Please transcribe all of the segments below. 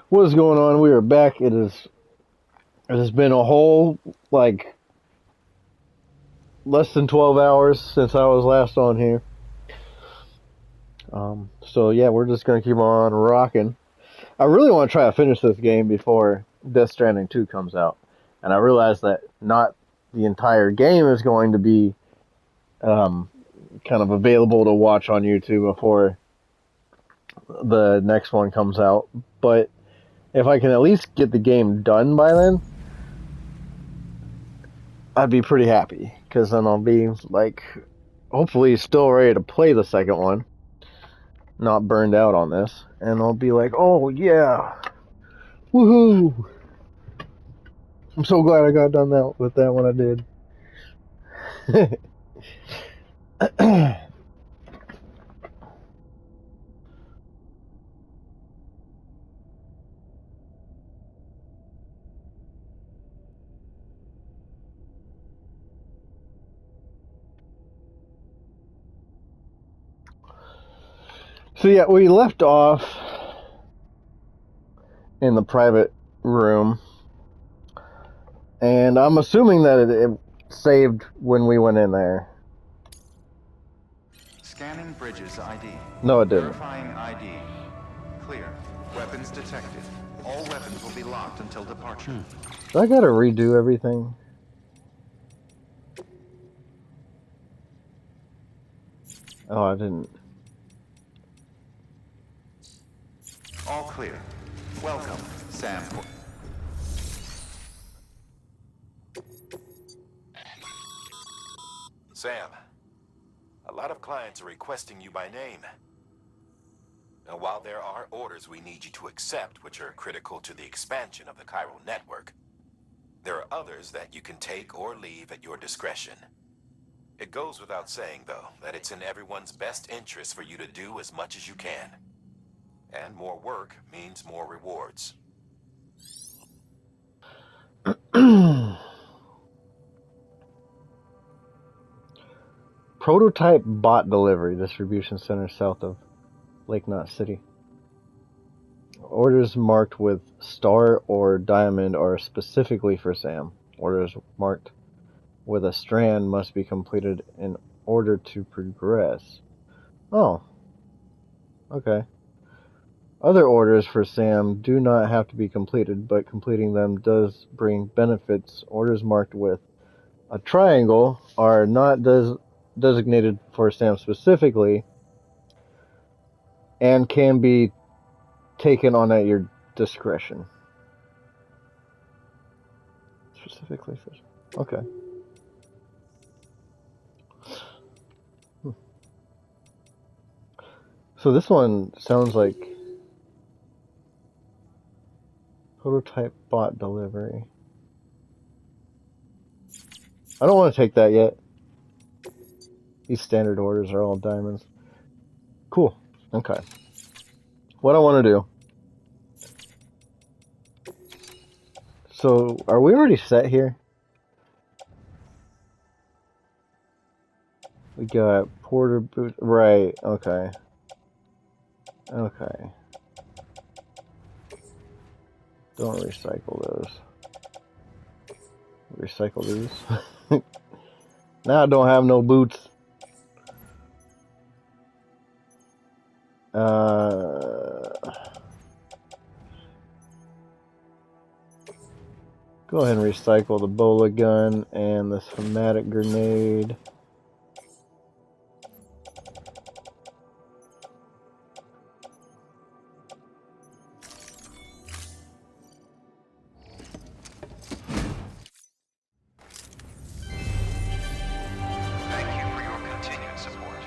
What is going on? We are back. It has been a whole like less than 12 hours since I was last on here. So yeah, we're just gonna keep on rocking. I really want to try to finish this game before Death Stranding 2 comes out, and I realize that not the entire game is going to be um, kind of available to watch on YouTube before the next one comes out. But if I can at least get the game done by then, I'd be pretty happy, because then I'll be like, hopefully, still ready to play the second one, not burned out on this, and I'll be like, oh yeah, woohoo! I'm so glad I got done that with that when I did. So yeah, we left off in the private room, and I'm assuming that it saved when we went in there. Scanning Bridges ID. No, it didn't. Verifying ID. Clear. Weapons detected. All weapons will be locked until departure. Do I gotta redo everything? Oh, I didn't. All clear. Welcome, Sam. Sam, a lot of clients are requesting you by name. Now, while there are orders we need you to accept, which are critical to the expansion of the chiral network, there are others that you can take or leave at your discretion. It goes without saying, though, that it's in everyone's best interest for you to do as much as you can. And more work means more rewards. Prototype bot delivery distribution center south of Lake Knot City. Orders marked with star or diamond are specifically for Sam. Orders marked with a strand must be completed in order to progress. Oh. Okay. Other orders for Sam do not have to be completed, but completing them does bring benefits. Orders marked with a triangle are not designated for Sam specifically and can be taken on at your discretion. Specifically for... Okay. So this one sounds like prototype bot delivery. I don't want to take that yet. These standard orders are all diamonds. Cool. Okay. What I want to do. So, are we already set here? We got porter boot. Right. Okay. Okay. Don't recycle those. Recycle these. Now I don't have no boots. Go ahead and recycle the bola gun and this hematic grenade. Thank you for your continued support.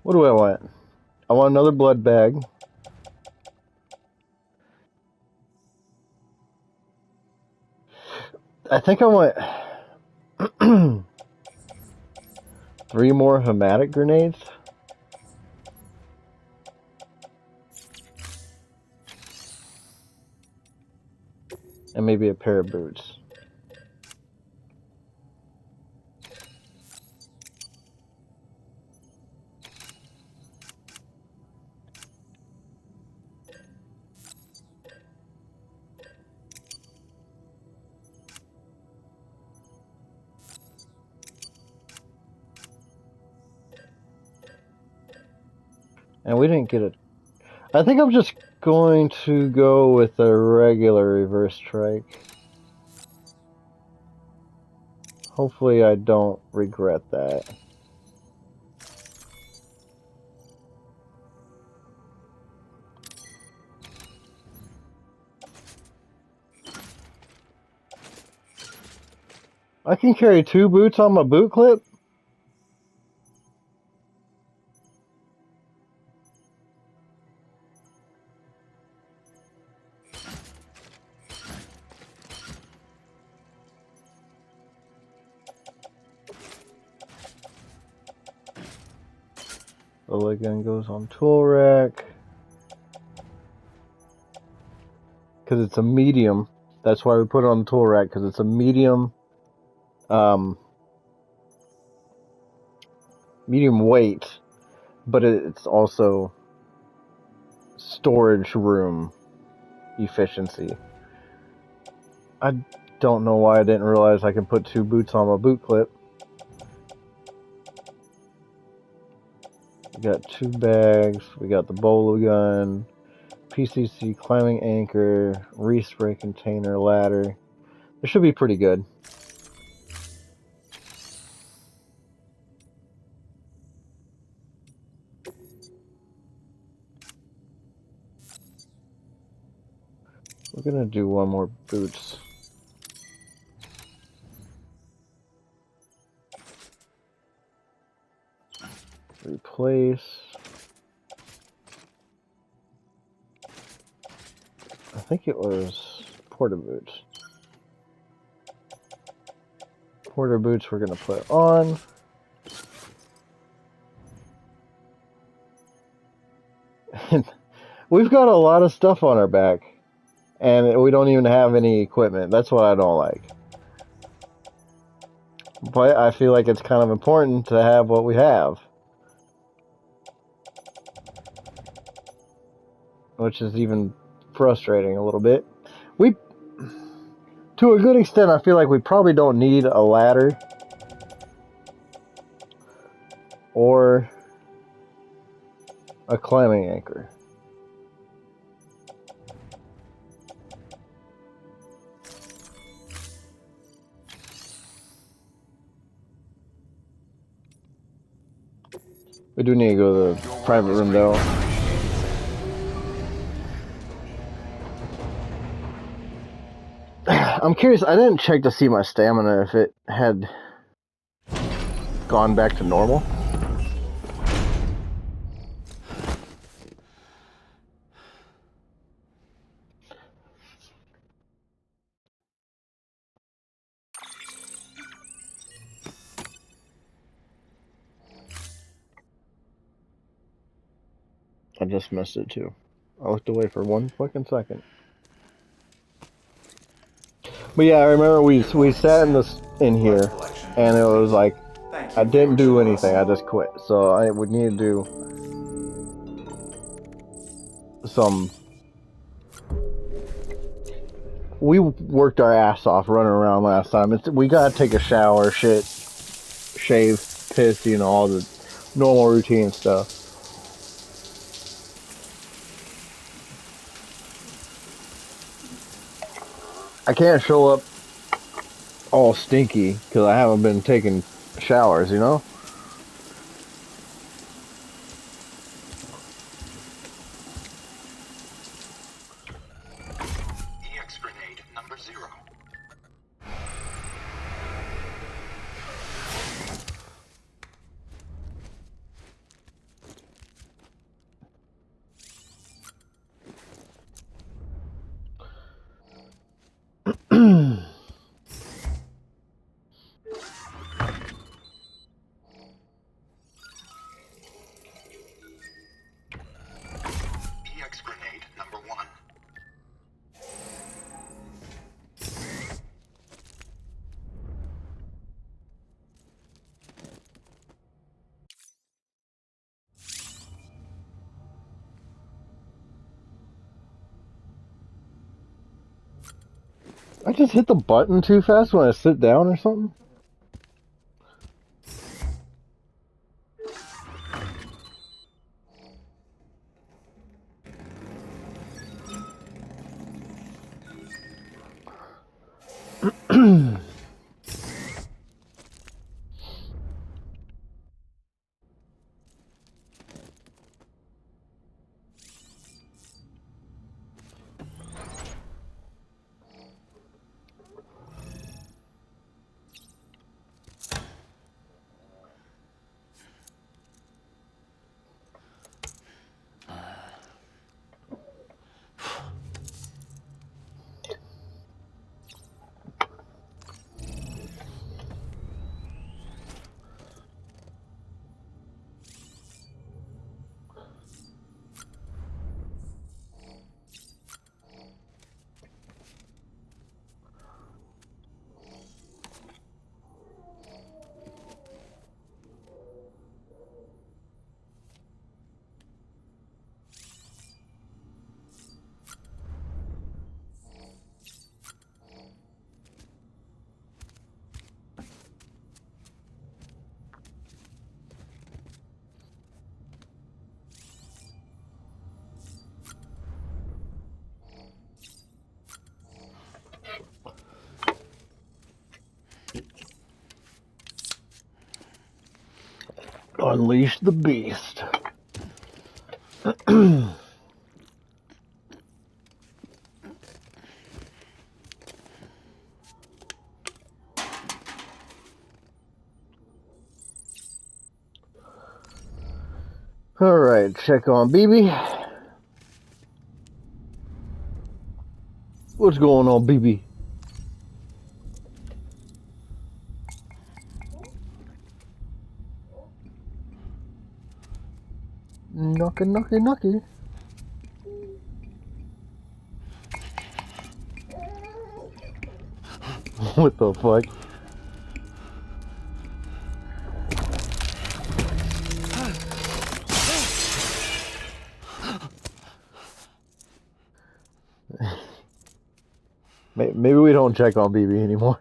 What do I want? I want another blood bag. I think I want 3 more hematic grenades. And maybe a pair of boots. And we didn't get it. I think I'm just going to go with a regular reverse trike. Hopefully I don't regret that. I can carry 2 boots on my boot clip? The leg gun goes on tool rack. Because it's a medium. That's why we put it on the tool rack, because it's a medium medium weight, but it's also storage room efficiency. I don't know why I didn't realize I can put 2 boots on my boot clip. We got 2 bags, we got the bolo gun, PCC climbing anchor, respray container, ladder. It should be pretty good. We're gonna do one more boots. Replace. I think it was porter boots. Porter boots we're gonna put on. We've got a lot of stuff on our back, and we don't even have any equipment. That's what I don't like. But I feel like it's kind of important to have what we have. Which is even frustrating a little bit. To a good extent, I feel like we probably don't need a ladder or a climbing anchor. We do need to go to the private room though. I'm curious, I didn't check to see my stamina if it had gone back to normal. I just missed it too. I looked away for 1 fucking second. But yeah, I remember we sat in here, and it was like I didn't do anything. I just quit. So I would need to do some. We worked our ass off running around last time. We gotta take a shower, shit, shave, piss, you know, all the normal routine stuff. I can't show up all stinky because I haven't been taking showers, you know? EX grenade number 0. I just hit the button too fast when I sit down or something? Unleash the beast. Alright, check on BB. What's going on, BB? Knocky, knocky, knocky. What the fuck? Maybe we don't check on BB anymore.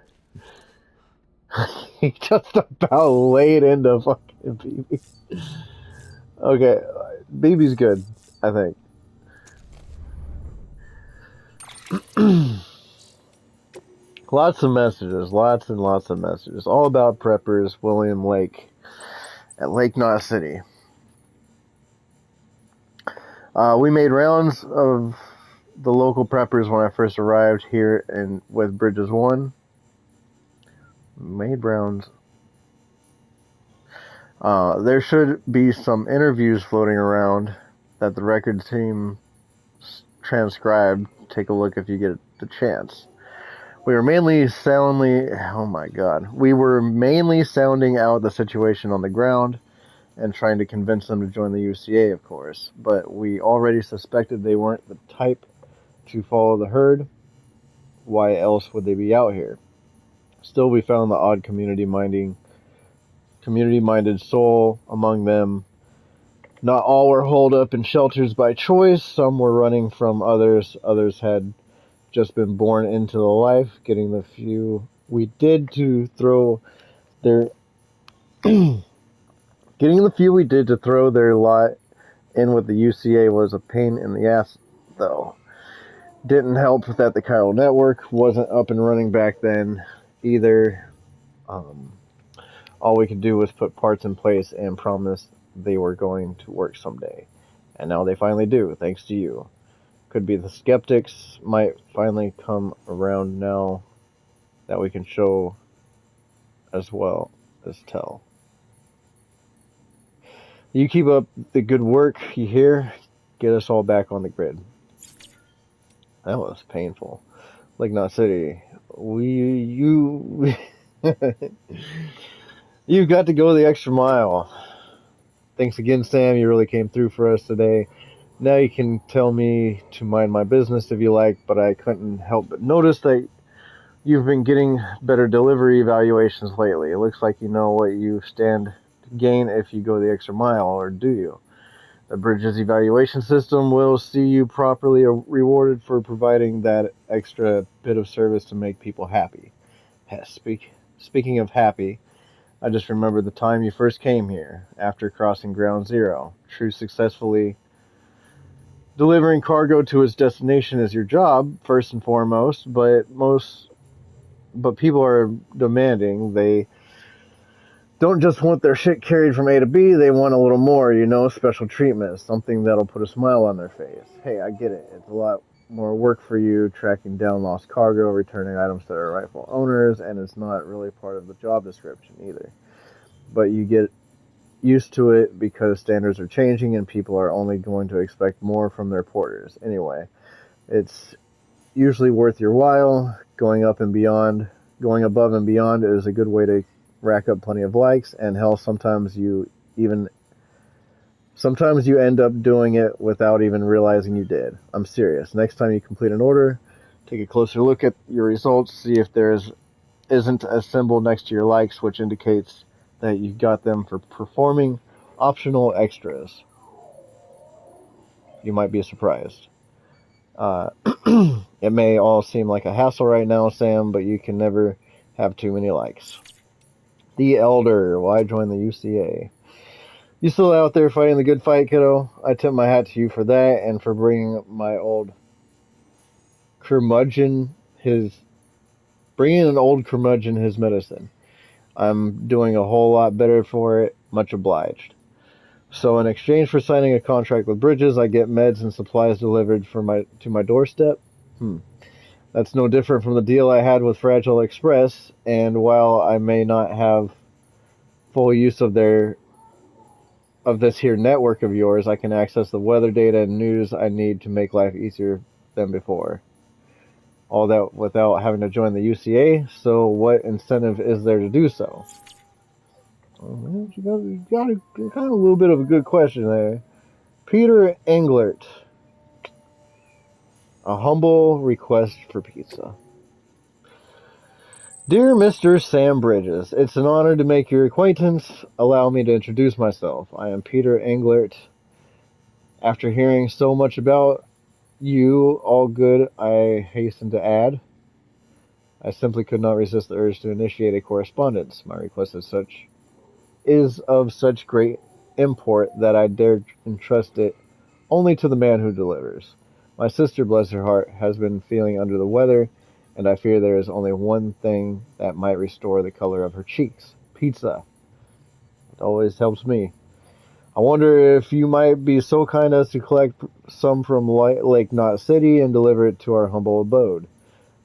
He just about laid into fucking BB. Okay, BB's good, I think. Lots of messages, lots and lots of messages. All about preppers, William Lake, at Lake Knot City. We made rounds of the local preppers when I first arrived here in with Bridges 1. Made rounds. There should be some interviews floating around that the record team transcribed. Take a look if you get the chance. We were mainly sounding out the situation on the ground and trying to convince them to join the UCA, of course. But we already suspected they weren't the type to follow the herd. Why else would they be out here? Still, we found the odd community-minded soul among them. Not all were holed up in shelters by choice. Some were running from others. Others had just been born into the life. Getting the few we did to throw their lot in with the UCA was a pain in the ass, though. Didn't help that the chiral network wasn't up and running back then either. All we could do was put parts in place and promise they were going to work someday. And now they finally do, thanks to you. Could be the skeptics might finally come around now that we can show as well as tell. You keep up the good work, you hear? Get us all back on the grid. That was painful. Lake Knot City, you got to go the extra mile. Thanks again, Sam. You really came through for us today. Now you can tell me to mind my business if you like, but I couldn't help but notice that you've been getting better delivery evaluations lately. It looks like you know what you stand to gain if you go the extra mile, or do you? The bridge's evaluation system will see you properly rewarded for providing that extra bit of service to make people happy. Speaking of happy, I just remembered the time you first came here, after crossing Ground Zero. True, successfully delivering cargo to its destination is your job, first and foremost, but people are demanding. They don't just want their shit carried from A to B, they want a little more, special treatment, something that'll put a smile on their face. Hey, I get it. It's a lot more work for you tracking down lost cargo, returning items to their rightful owners, and it's not really part of the job description either. But you get used to it because standards are changing and people are only going to expect more from their porters. Anyway, it's usually worth your while. Going above and beyond is a good way to rack up plenty of likes, and hell, sometimes you end up doing it without even realizing you did. I'm serious. Next time you complete an order, take a closer look at your results, see if isn't a symbol next to your likes, which indicates that you got them for performing optional extras. You might be surprised. It may all seem like a hassle right now, Sam, but you can never have too many likes. The Elder, why join the UCA? You still out there fighting the good fight, kiddo? I tip my hat to you for that, and for bringing an old curmudgeon his medicine. I'm doing a whole lot better for it. Much obliged. So in exchange for signing a contract with Bridges, I get meds and supplies delivered to my doorstep. That's no different from the deal I had with Fragile Express, and while I may not have full use of this here network of yours, I can access the weather data and news I need to make life easier than before. All that without having to join the UCA, so what incentive is there to do so? Oh man, you got kind of a little bit of a good question there. Peter Englert. A humble request for pizza. Dear Mr. Sam Bridges, it's an honor to make your acquaintance. Allow me to introduce myself. I am Peter Englert. After hearing so much about you, all good, I hasten to add, I simply could not resist the urge to initiate a correspondence. My request is of such great import that I dare entrust it only to the man who delivers. My sister, bless her heart, has been feeling under the weather, and I fear there is only one thing that might restore the color of her cheeks. Pizza. It always helps me. I wonder if you might be so kind as to collect some from Lake Knot City and deliver it to our humble abode.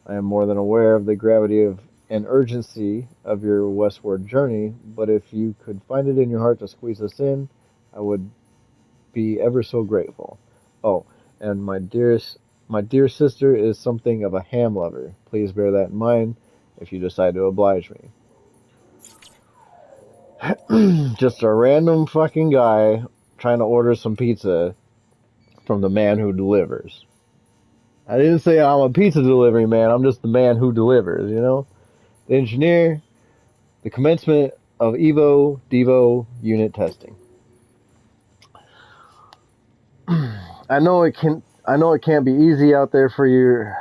I am more than aware of the gravity and urgency of your westward journey, but if you could find it in your heart to squeeze us in, I would be ever so grateful. Oh, and my dear sister is something of a ham lover. Please bear that in mind if you decide to oblige me. Just a random fucking guy trying to order some pizza from the man who delivers. I didn't say I'm a pizza delivery man, I'm just the man who delivers, The engineer, the commencement of Devo unit testing. I know it can't be easy out there for you.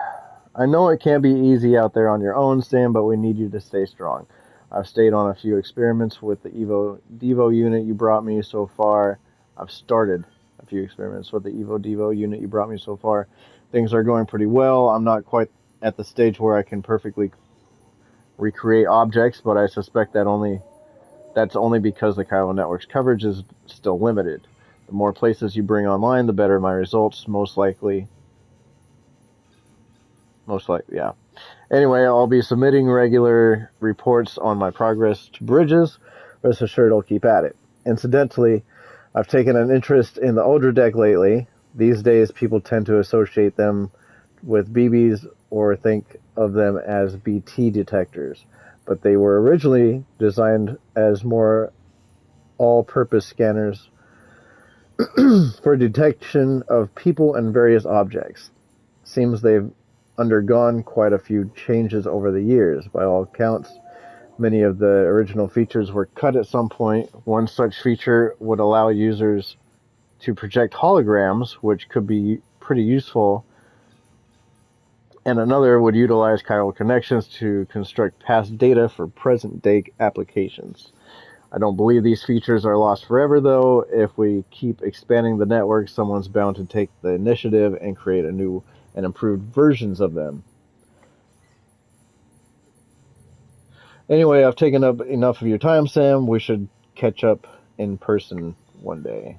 I know it can't be easy out there on your own, Sam, but we need you to stay strong. I've stayed on a few experiments with the Devo unit you brought me so far. I've started a few experiments with the Devo unit you brought me so far. Things are going pretty well. I'm not quite at the stage where I can perfectly recreate objects, but I suspect that's only because the Chiral network's coverage is still limited. The more places you bring online, the better my results, most likely, yeah. Anyway, I'll be submitting regular reports on my progress to Bridges. Rest assured I'll keep at it. Incidentally, I've taken an interest in the Ultra deck lately. These days, people tend to associate them with BBs or think of them as BT detectors, but they were originally designed as more all-purpose scanners for detection of people and various objects. Seems they've undergone quite a few changes over the years. By all accounts, many of the original features were cut at some point. One such feature would allow users to project holograms, which could be pretty useful, and another would utilize chiral connections to construct past data for present-day applications. I don't believe these features are lost forever, though. If we keep expanding the network, someone's bound to take the initiative and create a new and improved versions of them. Anyway, I've taken up enough of your time, Sam. We should catch up in person one day.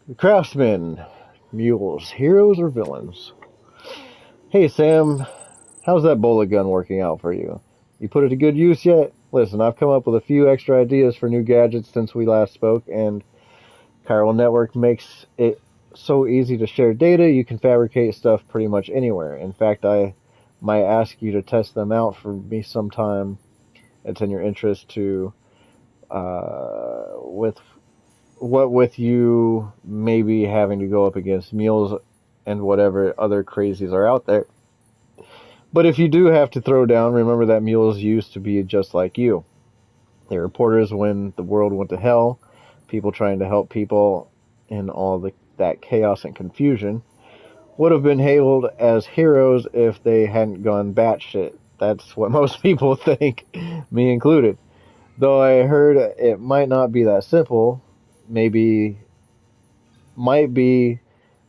The Craftsman. Mules, heroes or villains? Hey, Sam. How's that bullet gun working out for you? You put it to good use yet? Listen, I've come up with a few extra ideas for new gadgets since we last spoke, and Chiral Network makes it so easy to share data, you can fabricate stuff pretty much anywhere. In fact, I might ask you to test them out for me sometime. It's in your interest to, with you maybe having to go up against mules and whatever other crazies are out there. But if you do have to throw down, remember that mules used to be just like you. They were reporters when the world went to hell, people trying to help people in all that chaos and confusion. Would have been hailed as heroes if they hadn't gone batshit. That's what most people think, me included. Though I heard it might not be that simple. Might be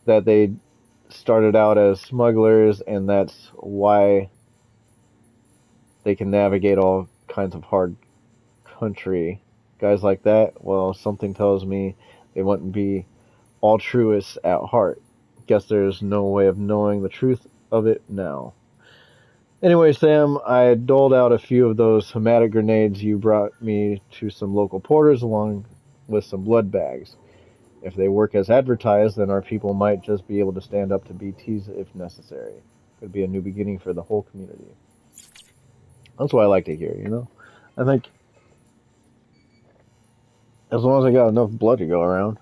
that they started out as smugglers and that's why they can navigate all kinds of hard country. Guys like that, well, something tells me they wouldn't be altruists at heart. Guess there's no way of knowing the truth of it now. Anyway, Sam, I doled out a few of those hematic grenades you brought me to some local porters along with some blood bags. If they work as advertised, then our people might just be able to stand up to BTs if necessary. Could be a new beginning for the whole community. That's what I like to hear, you know? I think as long as I got enough blood to go around.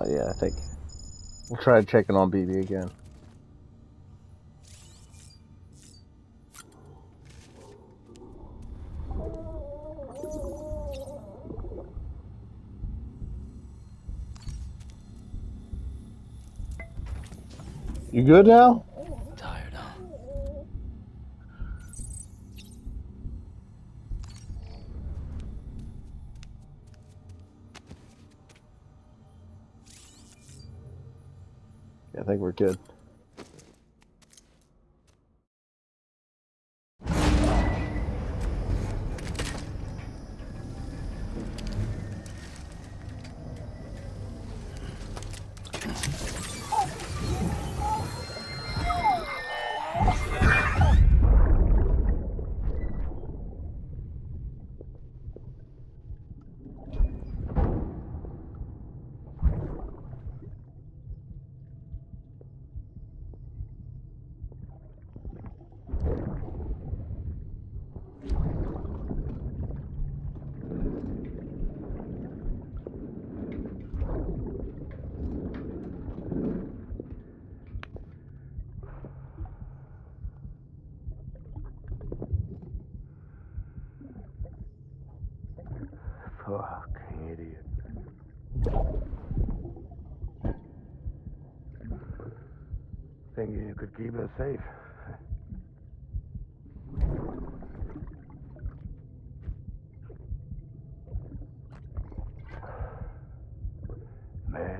Yeah, I think we'll try checking on BB again. You good now? Tired, huh? Yeah, I think we're good. Fuck, idiot. Think you could keep us safe.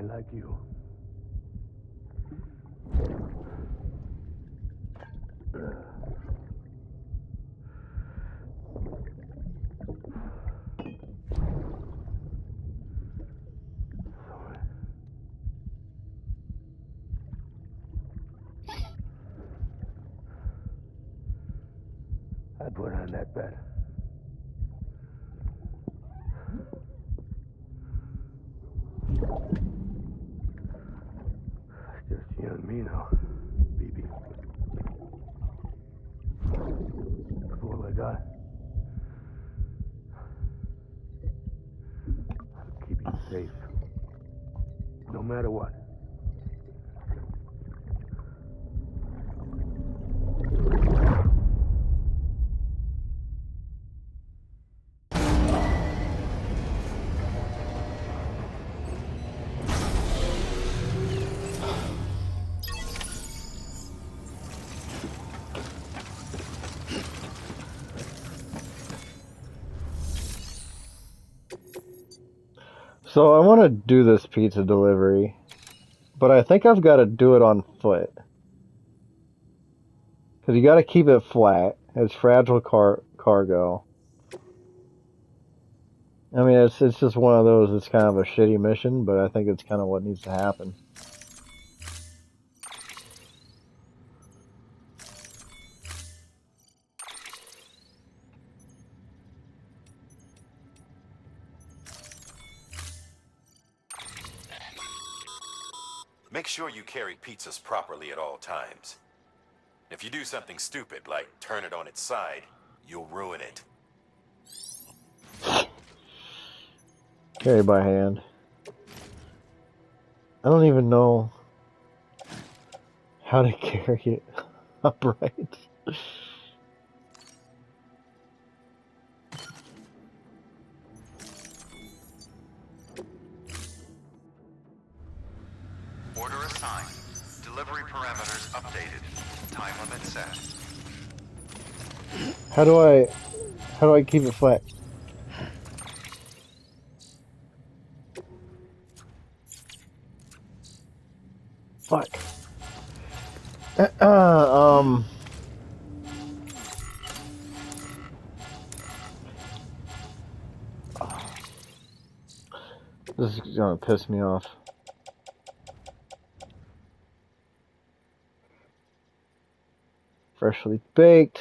man like you. I put on that bet. It's just you and me now, baby. That's all I got. I'll keep you safe. No matter what. So I want to do this pizza delivery, but I think I've got to do it on foot. Because you got to keep it flat. It's fragile cargo. I mean, it's just one of those, it's kind of a shitty mission, but I think it's kind of what needs to happen. Make sure you carry pizzas properly at all times. If you do something stupid, like turn it on its side, you'll ruin it. Carry by hand. I don't even know how to carry it upright. Order assigned. Delivery parameters updated. Time limit set. How do I keep it flat? Fuck. This is gonna piss me off. Freshly baked.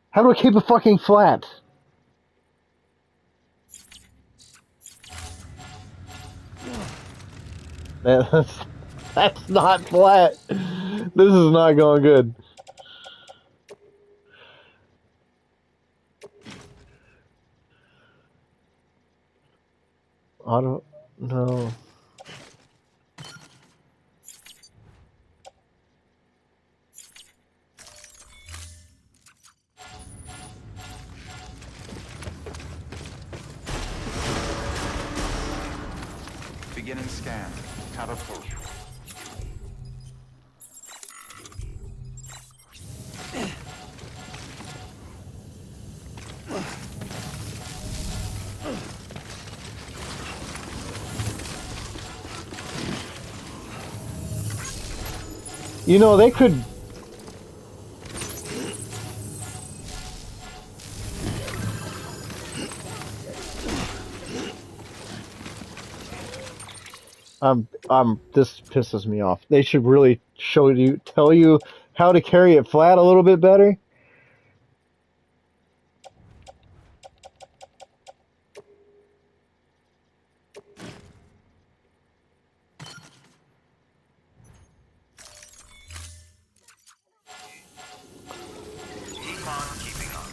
How do I keep it fucking flat? Man, that's not flat. This is not going good. I don't know. Beginning scan. Have approved. You know, they could... this pisses me off. They should really tell you how to carry it flat a little bit better. Econ keeping up.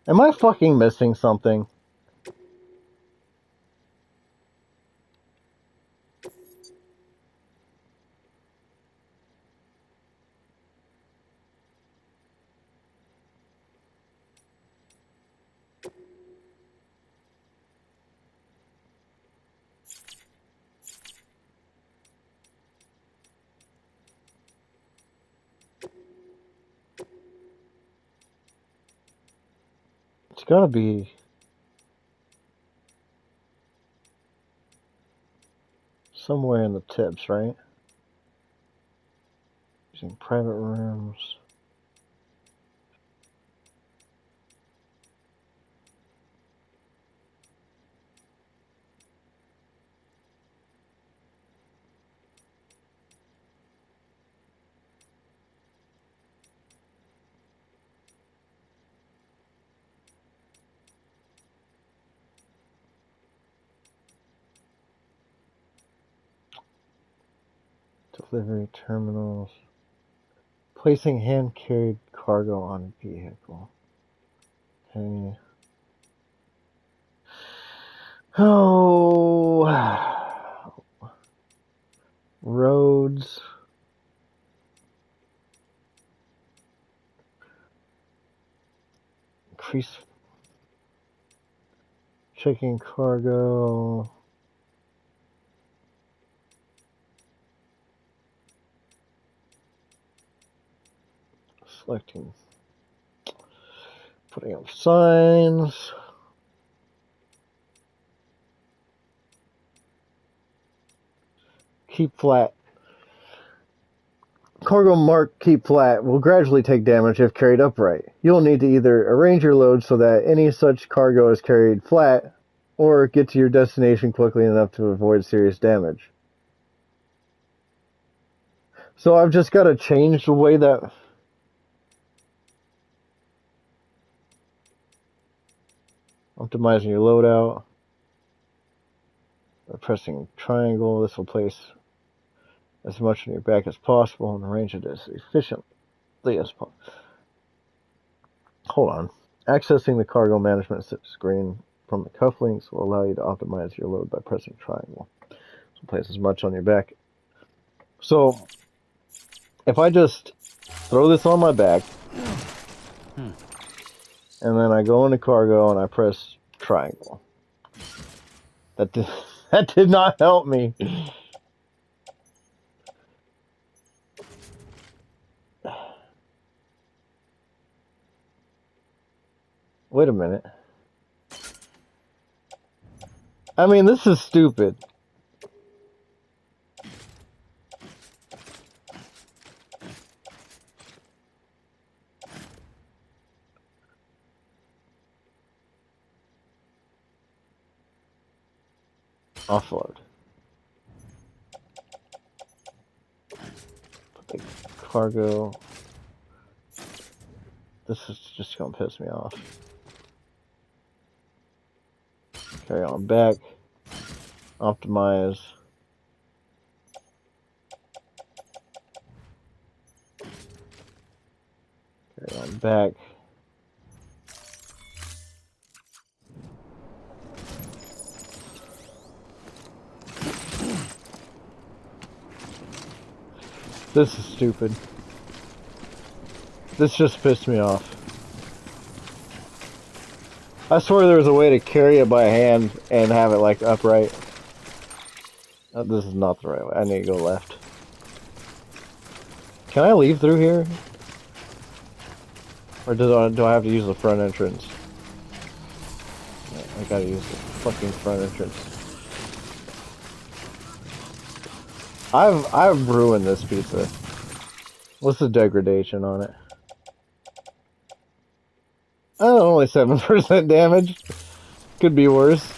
Am I fucking missing something? gotta be somewhere in the tips, right? Using private rooms. Delivery terminals. Placing hand-carried cargo on vehicle. Okay. Oh. Roads. Increase. Checking cargo. Selecting. Putting up signs. Keep flat. Cargo marked keep flat will gradually take damage if carried upright. You'll need to either arrange your load so that any such cargo is carried flat, or get to your destination quickly enough to avoid serious damage. So I've just got to change the way that... Optimizing your loadout. By pressing triangle, this will place as much on your back as possible and arrange it as efficiently as possible. Hold on. Accessing the cargo management screen from the cufflinks will allow you to optimize your load by pressing triangle. So place as much on your back. So, if I just throw this on my back, and then I go into cargo and I press triangle. That did not help me. Wait a minute. I mean, this is stupid. Offload. Put the cargo. This is just gonna piss me off. Carry on back. Optimize. Carry on back. This is stupid. This just pissed me off. I swear there was a way to carry it by hand and have it like upright. This is not the right way. I need to go left. Can I leave through here? Or do I have to use the front entrance? I gotta use the fucking front entrance. I've ruined this pizza. What's the degradation on it? Oh, only 7% damage. Could be worse.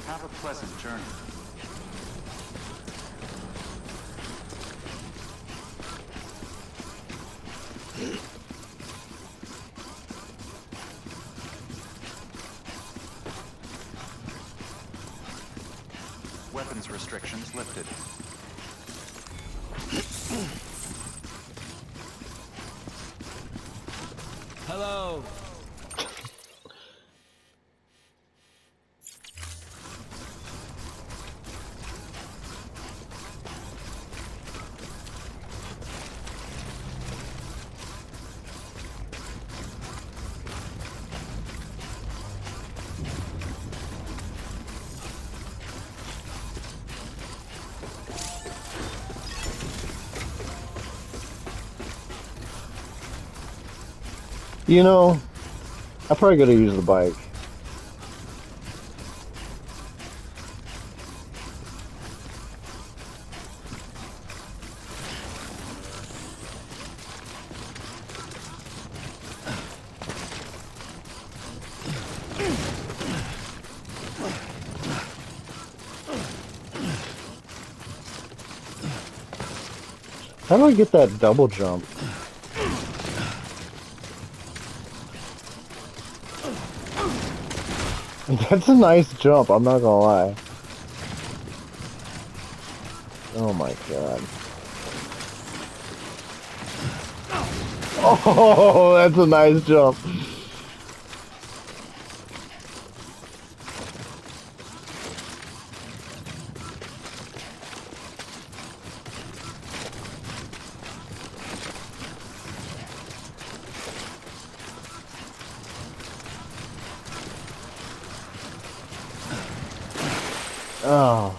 Have a pleasant journey. Weapons restrictions lifted. Hello. You know, I probably gotta use the bike. How do I get that double jump? That's a nice jump, I'm not gonna lie. Oh my god. Oh, that's a nice jump. Oh.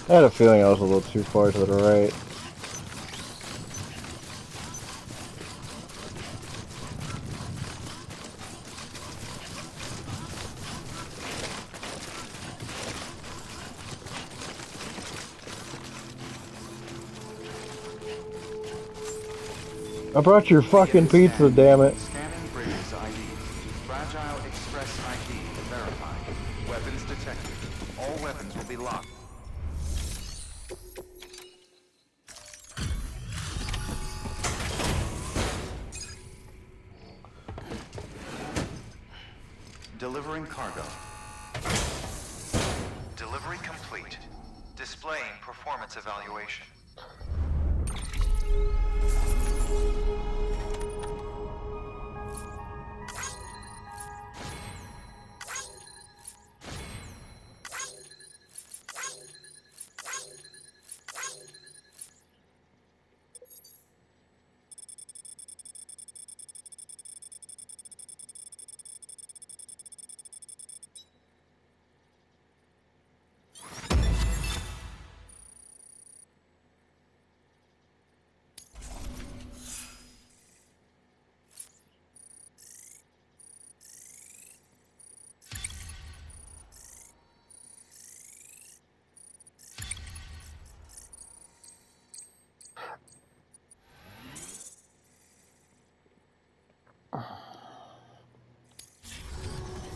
I had a feeling I was a little too far to the right. I brought your fucking pizza, damn it. Scanning Bridges ID. Fragile Express ID verified. Weapons detected. All weapons will be locked. Delivering cargo. Delivery complete. Displaying performance evaluation.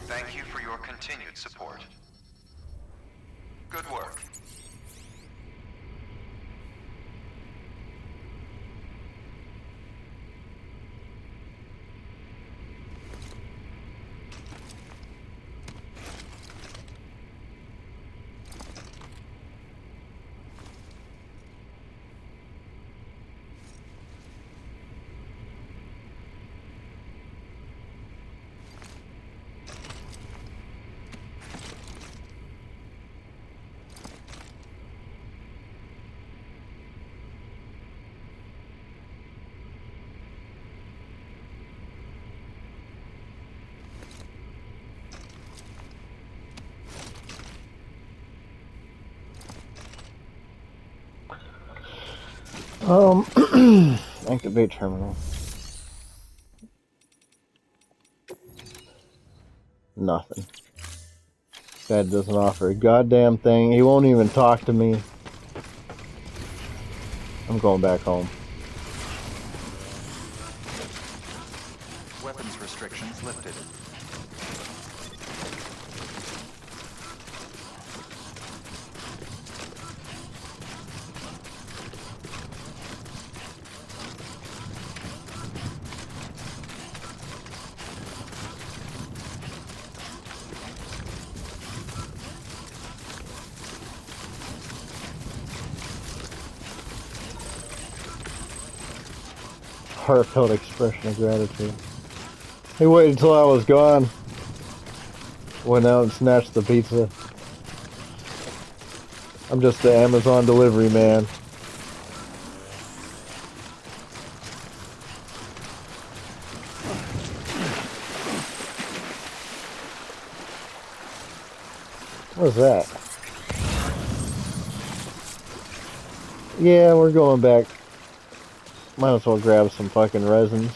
Thank you for your continued support. Good work. Activate terminal. Nothing. Guy doesn't offer a goddamn thing. He won't even talk to me. I'm going back home. Weapons restrictions lifted. heartfelt expression of gratitude. He waited until I was gone. Went out and snatched the pizza. I'm just the Amazon delivery man. What's that? Yeah, we're going back. Might as well grab some fucking resins.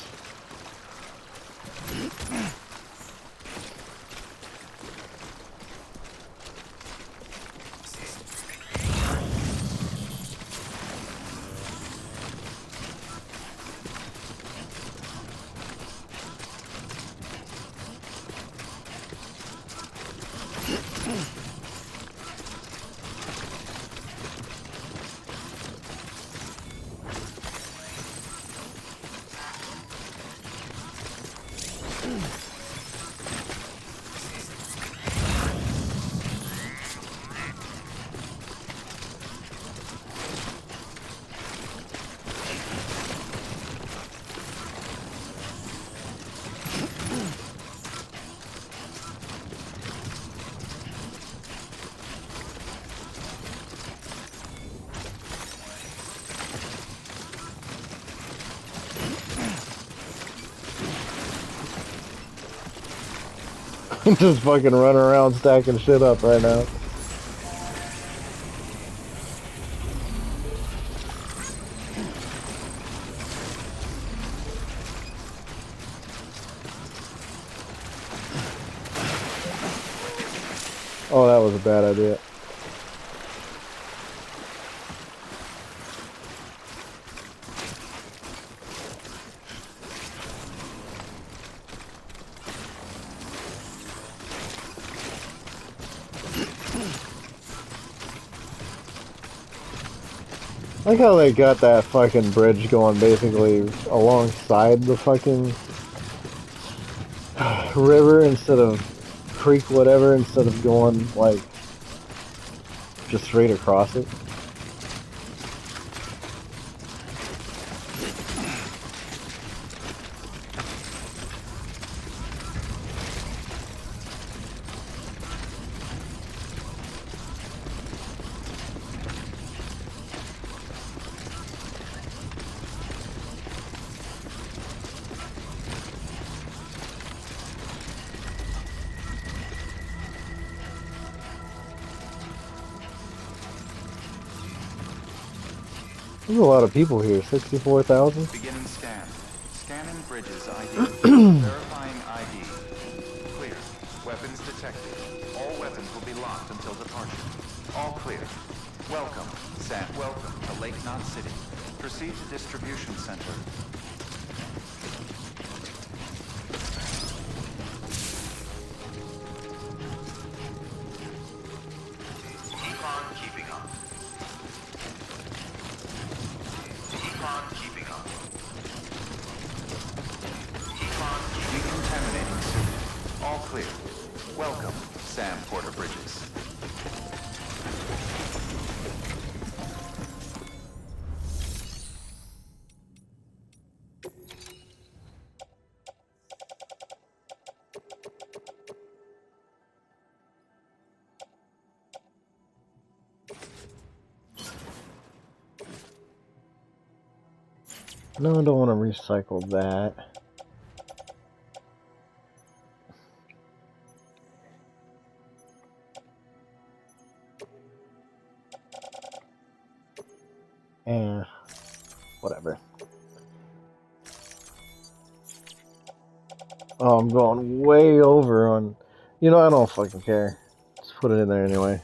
Just fucking running around stacking shit up right now. Oh, that was a bad idea. I like how they got that fucking bridge going basically alongside the fucking river instead of creek, whatever, instead of going like just straight across it. There's a lot of people here, 64,000. Beginning scan. Scanning bridges ID. Verifying ID. Clear. Weapons detected. All weapons will be locked until departure. All clear. Welcome, Sam. Welcome to Lake Knot City. Proceed to distribution center. Keep on keeping up. Keep on keeping up. Keep on decontaminating suit. All clear. Welcome, Sam Porter Bridges. No, I don't want to recycle that. Eh, whatever. Oh, I'm going way over on... You know, I don't fucking care. Just put it in there anyway.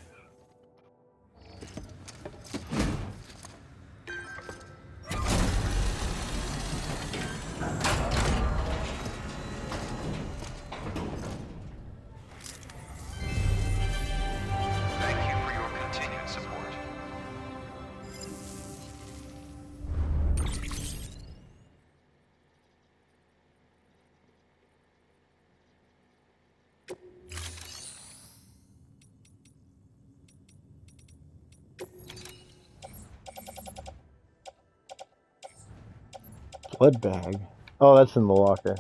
Thank you for your continued support. Blood bag. Oh, that's in the locker.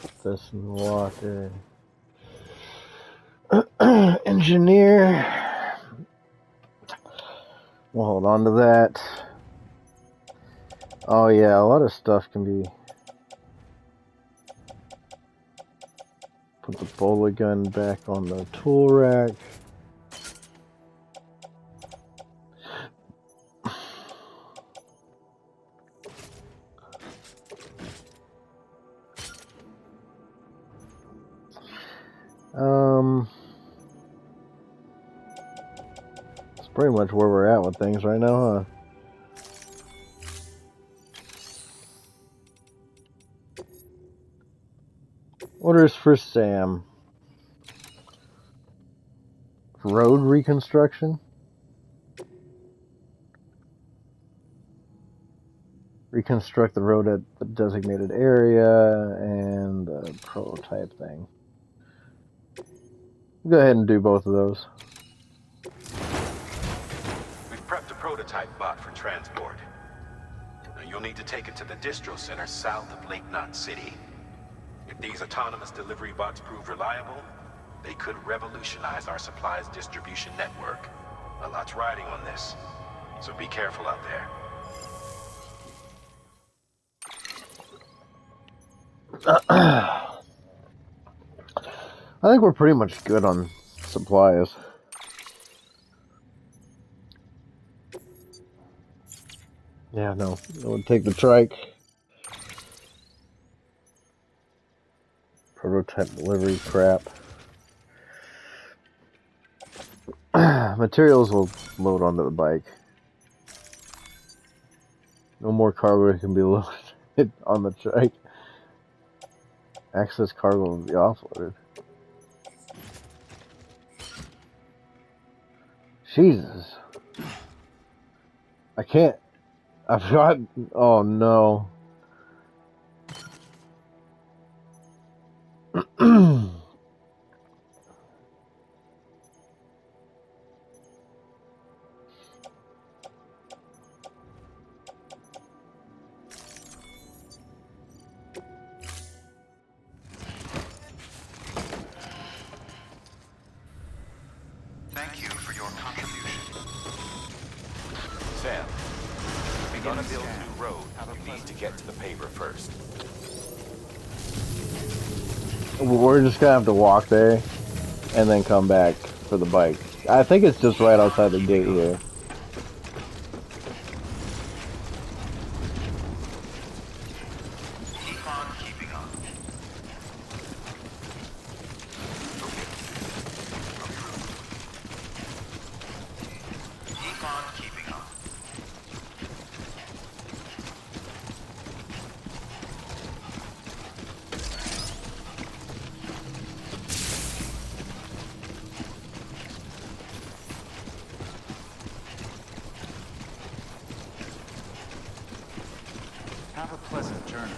Put this in the locker. Engineer. We'll hold on to that. Oh yeah, a lot of stuff can be. Put the bowler gun back on the tool rack. That's pretty much where we're at with things right now, huh? Orders for Sam. Road reconstruction. Reconstruct the road at the designated area and the prototype thing. Go ahead and do both of those. We've prepped a prototype bot for transport. Now, you'll need to take it to the distro center south of Lake Knot City. If these autonomous delivery bots prove reliable, they could revolutionize our supplies distribution network. A lot's riding on this, so be careful out there. I think we're pretty much good on supplies. Yeah, no. I would take the trike. Prototype delivery crap. Materials will load onto the bike. No more cargo can be loaded on the trike. Access cargo will be offloaded. Jesus. I can't. I forgot. Oh no. Thank you for your contribution. Sam, if you're gonna build a new road, you need to get to the paver first. We're just gonna have to walk there and then come back for the bike. I think it's just right outside the gate here. Keep on keeping on. Keep on keeping on. Have a pleasant journey.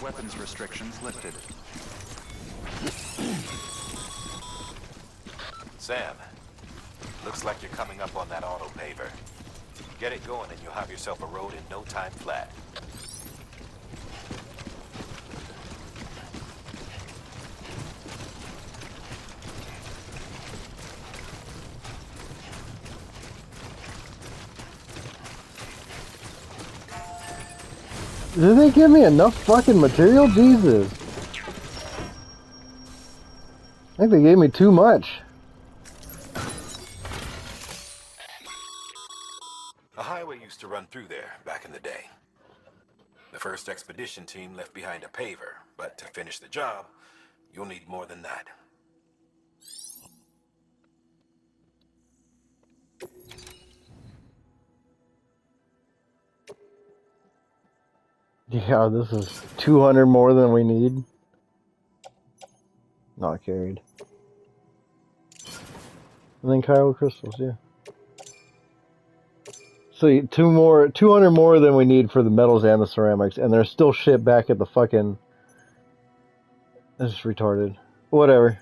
Weapons restrictions lifted. Sam, looks like you're coming up on that auto paver. Get it going and you'll have yourself a road in no time flat. Did they give me enough fucking material? Jesus. I think they gave me too much. A highway used to run through there back in the day. The first expedition team left behind a paver, but to finish the job, you'll need more than that. Yeah, this is 200 more than we need. Not carried. And then Kylo crystals, yeah. See, 200 more than we need for the metals and the ceramics, and there's still shit back at the fucking. This is retarded. Whatever.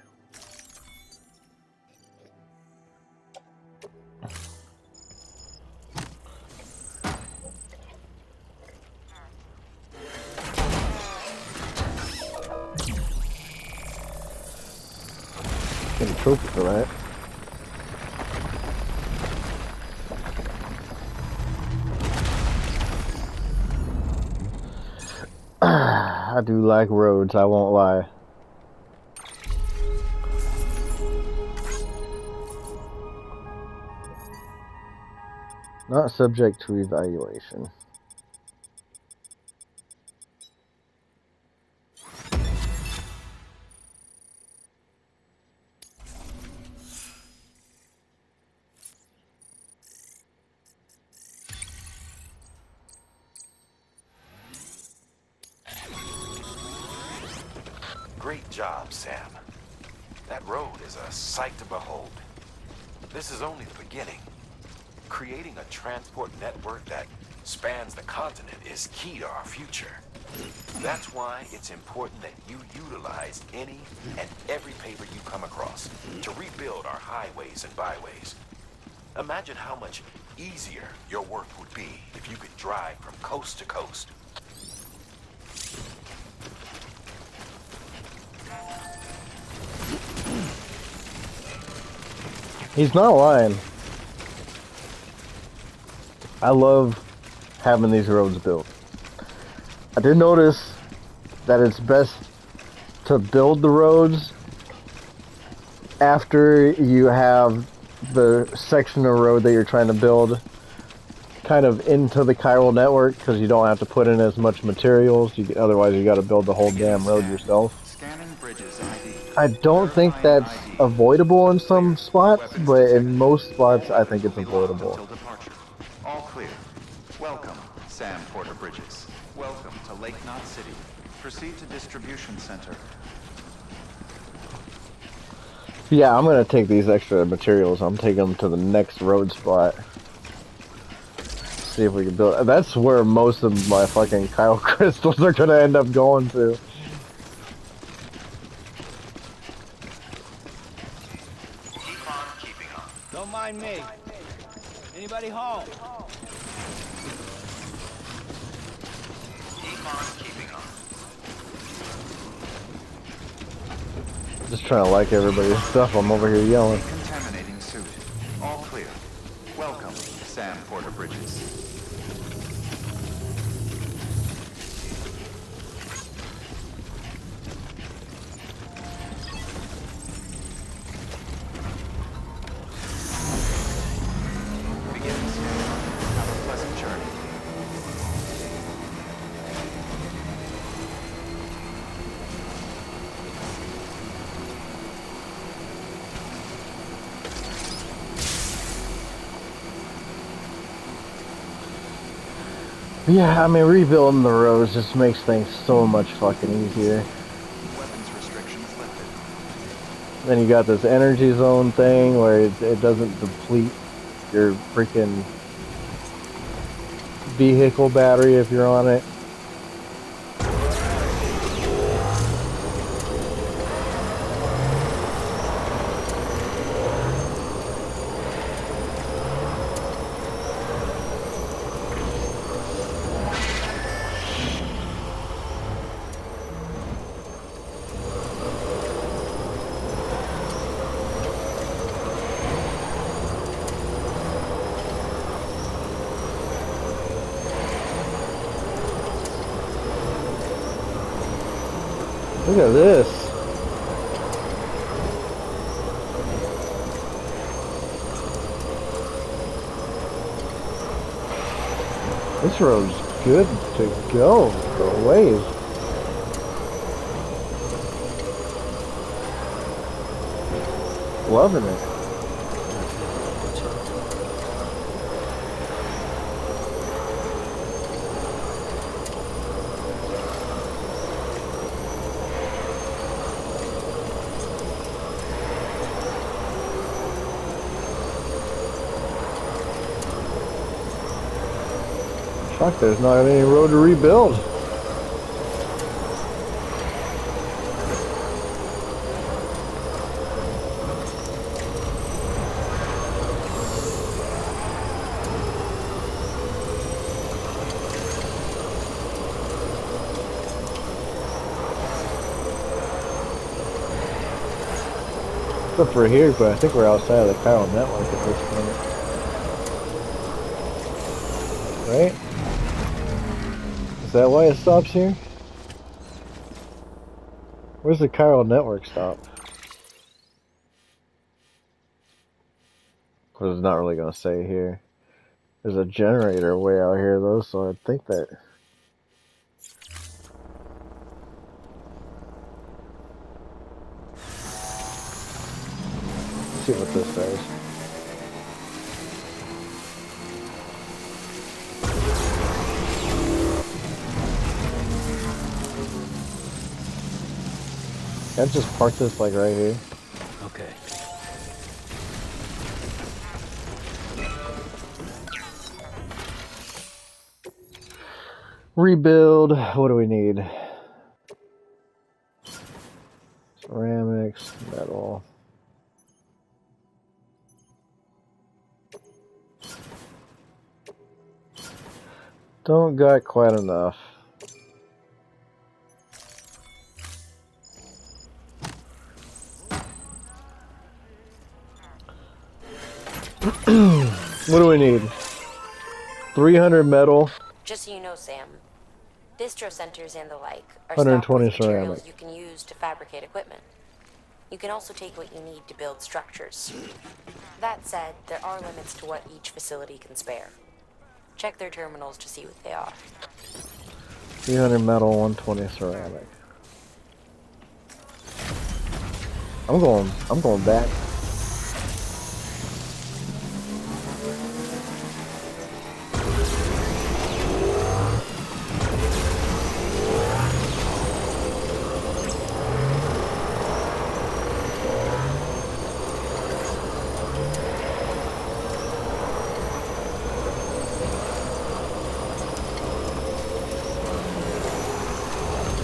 Get a trophy for that. I do like roads, I won't lie. Not subject to evaluation. Great job, Sam. That road is a sight to behold. This is only the beginning. Creating a transport network that spans the continent is key to our future. That's why it's important that you utilize any and every paper you come across to rebuild our highways and byways. Imagine how much easier your work would be if you could drive from coast to coast. He's not lying. I love having these roads built. I did notice that it's best to build the roads after you have the section of road that you're trying to build kind of into the chiral network, because you don't have to put in as much materials. Otherwise you got to build the whole damn road yourself. Scanning bridges ID. I don't think Verifying that's ID. avoidable in some spots, Weapons but in detected. most spots All I think it's weapons will be locked avoidable. until departure. All clear. Welcome, Sam Porter Bridges. Welcome to Lake Knot City. Proceed to distribution center. Yeah, I'm gonna take these extra materials. I'm taking them to the next road spot. See if we can build. That's where most of my fucking chiral crystals are gonna end up going to. Keep on keeping on. Don't mind me. Anybody home? Keep on keeping on. Just trying to like everybody's stuff. I'm over here yelling. Contaminating suit. All clear. Welcome, Sam Porter Bridges. Beginning soon. Have a pleasant journey. Yeah, I mean, rebuilding the roads just makes things so much fucking easier. Weapons restrictions lifted. Then you got this energy zone thing where it doesn't deplete your freaking vehicle battery if you're on it. Look at this. This road's good to go for a ways. Loving it. Fuck, there's not any road to rebuild. Except for here, but I think we're outside of the chiral network at this point. Right? Is that why it stops here? Where's the chiral network stop? Because it's not really going to say here. There's a generator way out here though, so I think that... Let's see what this says. Can I just park this like right here? Okay. Rebuild. What do we need? Ceramics, metal. Don't got quite enough. What do we need? 300 metal. Just so you know, Sam, distro centers and the like are 120 stocked with materials ceramic. you can use to fabricate equipment. You can also take what you need to build structures. That said, there are limits to what each facility can spare. Check their terminals to see what they are. 300 metal, 120 ceramic. I'm going back.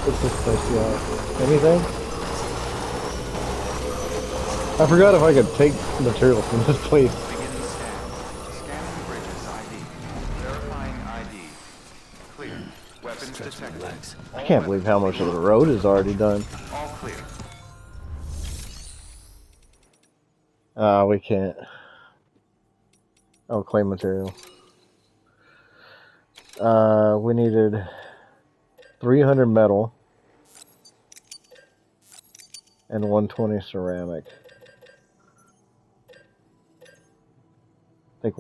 What's this place got? Anything? I forgot if I could take material from this place. Beginning scan. Scanning bridges ID. Verifying ID. Clear. Weapons detected. I can't believe how much of the road is already done. All clear. We can't. Oh, claim material. We needed 300 metal and 120 ceramic. I think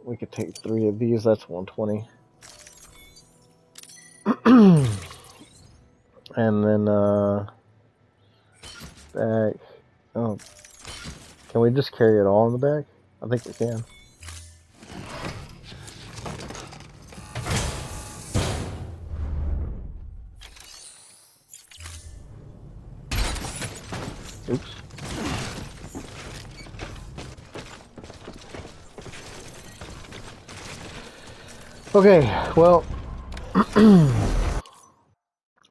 we could take 3 of these. That's 120. And then back. Oh, can we just carry it all in the back? I think we can. Oops. Okay, well,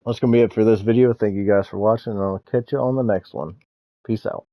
that's going to be it for this video. Thank you guys for watching, and I'll catch you on the next one. Peace out.